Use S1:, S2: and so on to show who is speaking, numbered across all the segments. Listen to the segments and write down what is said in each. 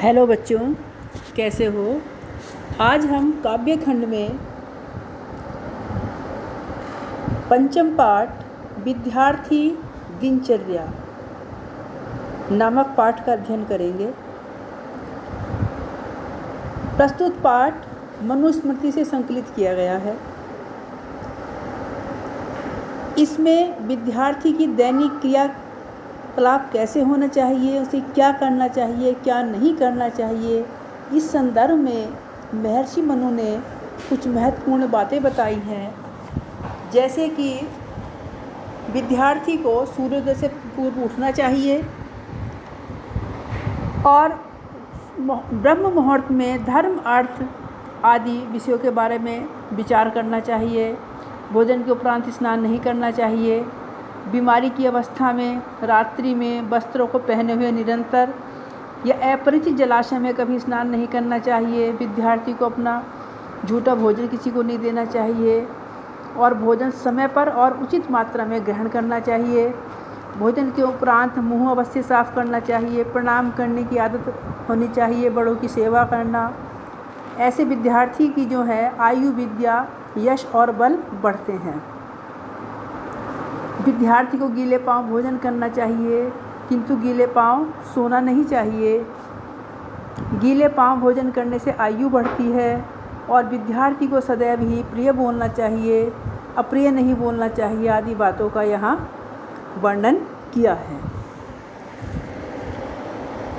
S1: Hello बच्चों, कैसे हो। आज हम काव्य खंड में पंचम पाठ विद्यार्थी दिनचर्या नामक पाठ का अध्ययन करेंगे। प्रस्तुत पाठ मनुस्मृति से संकलित किया गया है। इसमें विद्यार्थी की दैनिक क्रियाकलाप कैसे होना चाहिए, उसे क्या करना चाहिए, क्या नहीं करना चाहिए, इस संदर्भ में महर्षि मनु ने कुछ महत्वपूर्ण बातें बताई हैं। जैसे कि विद्यार्थी को सूर्योदय से पूर्व उठना चाहिए और ब्रह्म मुहूर्त में धर्म अर्थ आदि विषयों के बारे में विचार करना चाहिए। भोजन के उपरांत स्नान नहीं करना चाहिए। बीमारी की अवस्था में रात्रि में वस्त्रों को पहने हुए निरंतर या अपरिचित जलाशय में कभी स्नान नहीं करना चाहिए। विद्यार्थी को अपना झूठा भोजन किसी को नहीं देना चाहिए और भोजन समय पर और उचित मात्रा में ग्रहण करना चाहिए। भोजन के उपरांत मुंह अवश्य साफ करना चाहिए। प्रणाम करने की आदत होनी चाहिए। बड़ों की सेवा करना। ऐसे विद्यार्थी की जो है आयु, विद्या, यश और बल बढ़ते हैं। विद्यार्थी को गीले पांव भोजन करना चाहिए, किंतु गीले पांव सोना नहीं चाहिए। गीले पांव भोजन करने से आयु बढ़ती है और विद्यार्थी को सदैव ही प्रिय बोलना चाहिए, अप्रिय नहीं बोलना चाहिए आदि बातों का यहाँ वर्णन किया है।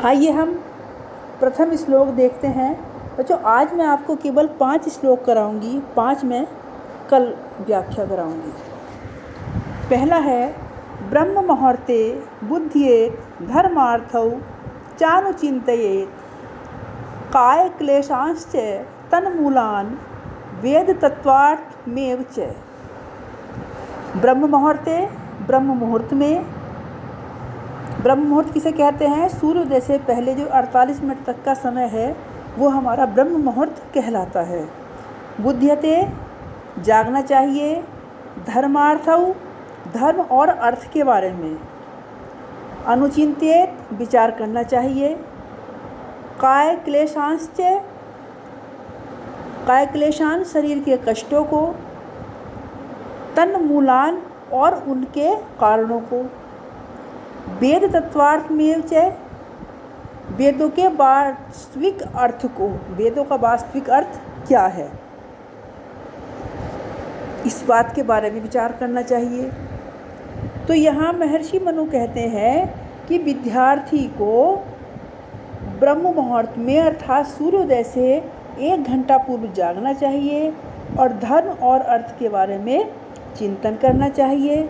S1: आइए हम प्रथम श्लोक देखते हैं। बच्चों, आज मैं आपको केवल 5 श्लोक कराऊंगी, 5 मैं कल व्याख्या कराऊंगी। पहला है ब्रह्म मुहूर्ते बुद्ध्येत धर्मार्थौ चानुचिन्तयेत् काय क्लेशांश्च तन्मूलान् वेद तत्वार्थमेव च। ब्रह्म मुहूर्ते, ब्रह्म मुहूर्त में, ब्रह्म मुहूर्त किसे कहते हैं? सूर्योदय से पहले जो 48 मिनट तक का समय है वो हमारा ब्रह्म मुहूर्त कहलाता है। बुद्ध्यते जागना चाहिए, धर्मार्थौ धर्म और अर्थ के बारे में, अनुचिंत्येत विचार करना चाहिए, काय क्लेशांश्च काय क्लेशान शरीर के कष्टों को, तन्मूलान और उनके कारणों को, वेद तत्वार्थमेव च वेदों के वास्तविक अर्थ को, वेदों का वास्तविक अर्थ क्या है इस बात के बारे में विचार करना चाहिए। तो यहाँ महर्षि मनु कहते हैं कि विद्यार्थी को ब्रह्म मुहूर्त में अर्थात सूर्योदय से 1 घंटा पूर्व जागना चाहिए और धर्म और अर्थ के बारे में चिंतन करना चाहिए।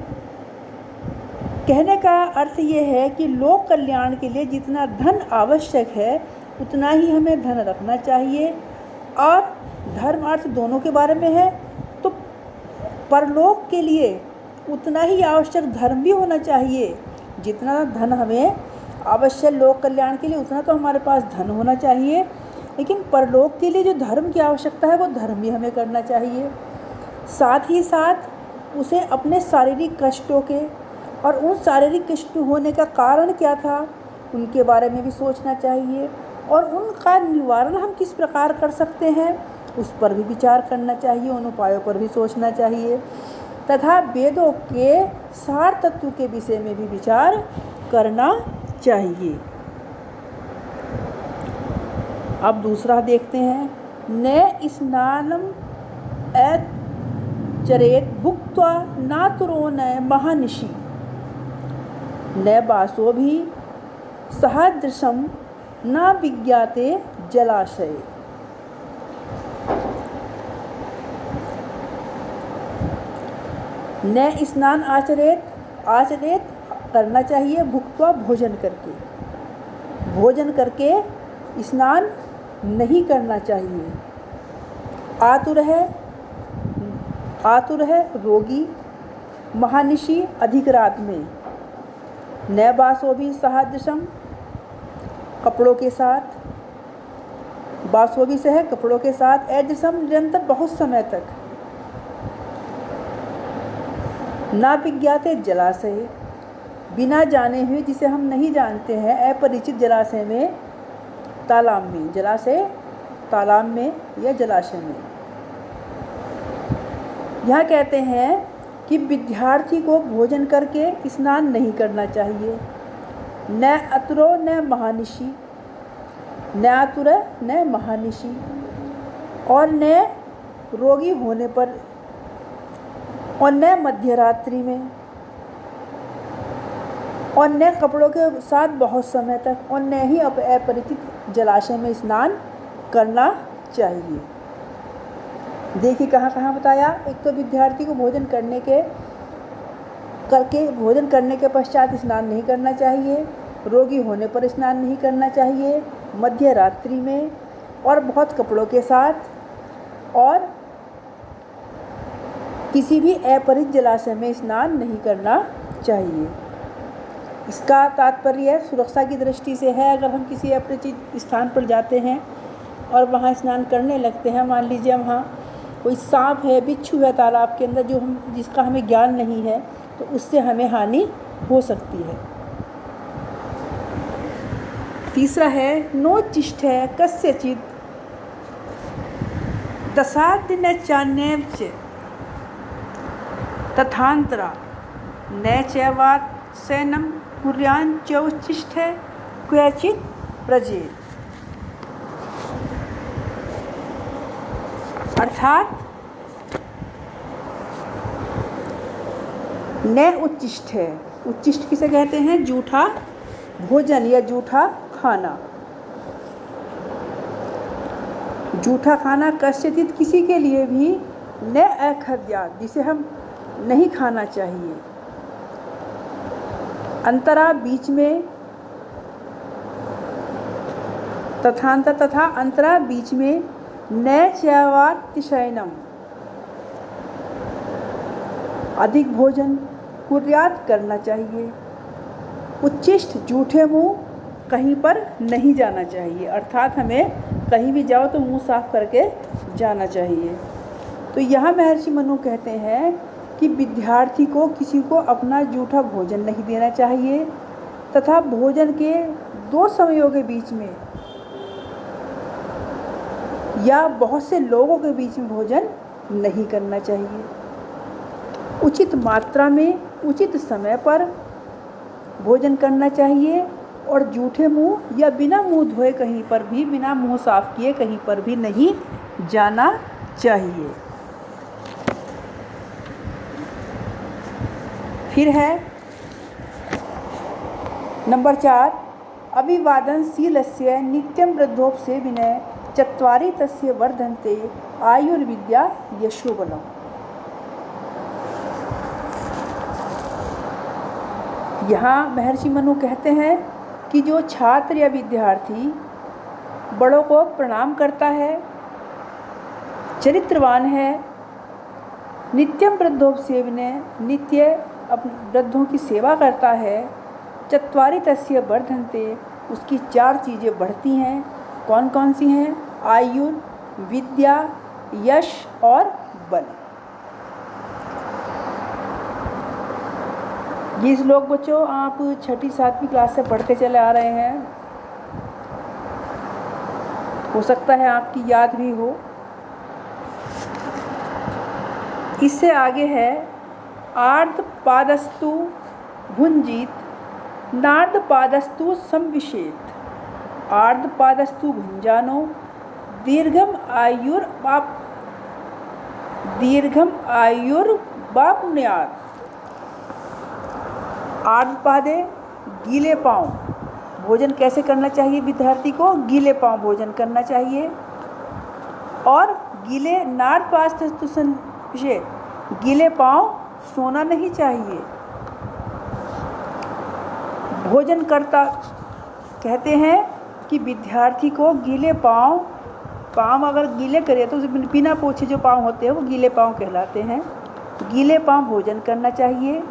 S1: कहने का अर्थ ये है कि लोक कल्याण के लिए जितना धन आवश्यक है उतना ही हमें धन रखना चाहिए और धर्म अर्थ दोनों के बारे में है तो परलोक के लिए उतना ही आवश्यक धर्म भी होना चाहिए। जितना धन हमें आवश्यक लोक कल्याण के लिए उतना तो हमारे पास धन होना चाहिए, लेकिन परलोक के लिए जो धर्म की आवश्यकता है वो धर्म भी हमें करना चाहिए। साथ ही साथ उसे अपने शारीरिक कष्टों के और उन शारीरिक कष्ट होने का कारण क्या था उनके बारे में भी सोचना चाहिए और उनका निवारण हम किस प्रकार कर सकते हैं उस पर भी विचार करना चाहिए, उन उपायों पर भी सोचना चाहिए तथा वेदों के सार तत्व के विषय में भी विचार करना चाहिए। अब दूसरा देखते हैं। न स्नानम चरेत भुक्त्वा नातुरो न महानिशि न बासो भी सहदृशम न विज्ञाते जलाशय। न स्नान आचरेत करना चाहिए, भुक्त्वा भोजन करके स्नान नहीं करना चाहिए। आतुर है रोगी, महानिशि अधिक रात में, न बासो भी सहदृशम कपड़ों के साथ, बासोभी से है कपड़ों के साथ, एदृशम निरंतर बहुत समय तक, ना विज्ञाते जलाशय बिना जाने हुए जिसे हम नहीं जानते हैं अपरिचित जलाशय में तालाब में, जलाशय तालाब में या जलाशय में। यहाँ कहते हैं कि विद्यार्थी को भोजन करके स्नान नहीं करना चाहिए। न अतुरो न महानिशी, न आतुर न महानिशी, और न रोगी होने पर, और न मध्यरात्रि में, और न कपड़ों के साथ बहुत समय तक, और न ही अपरिचित जलाशय में स्नान करना चाहिए। देखिए कहाँ कहाँ बताया। एक तो विद्यार्थी को भोजन करने के पश्चात स्नान नहीं करना चाहिए, रोगी होने पर स्नान नहीं करना चाहिए, मध्य रात्रि में, और बहुत कपड़ों के साथ, और किसी भी अपरिचित जलाशय में स्नान नहीं करना चाहिए। इसका तात्पर्य सुरक्षा की दृष्टि से है। अगर हम किसी अपरिचित स्थान पर जाते हैं और वहाँ स्नान करने लगते हैं, मान लीजिए वहाँ कोई सांप है, बिच्छू है तालाब के अंदर, जिसका हमें ज्ञान नहीं है, तो उससे हमें हानि हो सकती है। तीसरा है नोच्चिष्ट है कस्यचित् तसाद्य चान्यच तथांतरा न चैवात्सैनं कुर्याञ्चोच्चिष्ट है क्वचित् प्रजेत्। अर्थात न उच्चिष्ट है। उच्चिष्ट किसे कहते हैं? जूठा भोजन या जूठा खाना। जूठा खाना कस्यचित् किसी के लिए भी, न अखाद्यात् जिसे हम नहीं खाना चाहिए, अंतरा बीच में, तथांतर तथा अंतरा बीच में, न चैवातिशयनम अधिक भोजन, कुर्यात करना चाहिए, उच्चिष्ट जूठे मुंह कहीं पर नहीं जाना चाहिए। अर्थात हमें कहीं भी जाओ तो मुंह साफ करके जाना चाहिए। तो यहाँ महर्षि मनु कहते हैं कि विद्यार्थी को किसी को अपना जूठा भोजन नहीं देना चाहिए, तथा भोजन के 2 समयों के बीच में या बहुत से लोगों के बीच में भोजन नहीं करना चाहिए। उचित मात्रा में, उचित समय पर भोजन करना चाहिए, और जूठे मुंह या बिना मुंह धोए कहीं पर भी, बिना मुंह साफ किए कहीं पर भी नहीं जाना चाहिए। फिर है नंबर 4, अभिवादनशीलस्य नित्यं वृद्धोपसेविने चत्वारि तस्य वर्धन्ते आयुर्विद्या यशोबलम्। यहाँ महर्षि मनु कहते हैं कि जो छात्र या विद्यार्थी बड़ों को प्रणाम करता है, चरित्रवान है, नित्यम वृद्धोपसेविने नित्य वृद्धों की सेवा करता है, चत्वारि तस्य वर्धन्ते उसकी 4 चीज़ें बढ़ती हैं। कौन कौन सी हैं? आयुर, विद्या, यश और बल। ये श्लोक बच्चों आप 6ठी 7वीं क्लास से पढ़ते चले आ रहे हैं, हो सकता है आपकी याद भी हो। इससे आगे है आर्ध पादस्तु भुंजीत, नार्ध पादस्तु संविशेत, आर्ध पादस्तु भुंजानो, दीर्घम आयुर्वाप्नुयात्। आर्ध पादे गीले पांव भोजन कैसे करना चाहिए? विद्यार्थी को गीले पांव भोजन करना चाहिए, और गीले नार्ध पादस्तु संविशेत, गीले पांव सोना नहीं चाहिए। भोजन करता कहते हैं कि विद्यार्थी को गीले पांव अगर गीले करे तो बिना पोछे जो पांव होते हैं वो गीले पांव कहलाते हैं। गीले पांव भोजन करना चाहिए,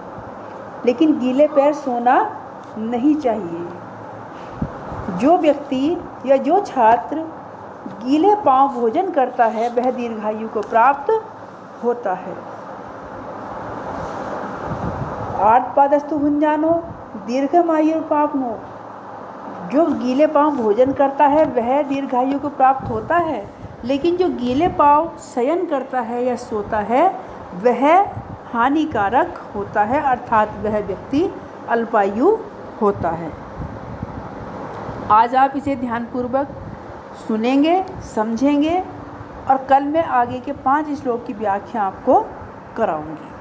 S1: लेकिन गीले पैर सोना नहीं चाहिए। जो व्यक्ति या जो छात्र गीले पांव भोजन करता है वह दीर्घायु को प्राप्त होता है। आर्ध पादस्तु भुंजानो दीर्घमायुर्वाप्नो, जो गीले पांव भोजन करता है वह दीर्घायु को प्राप्त होता है, लेकिन जो गीले पांव शयन करता है या सोता है वह हानिकारक होता है, अर्थात वह व्यक्ति अल्पायु होता है। आज आप इसे ध्यानपूर्वक सुनेंगे, समझेंगे और कल मैं आगे के 5 श्लोक की व्याख्या आपको कराऊंगी।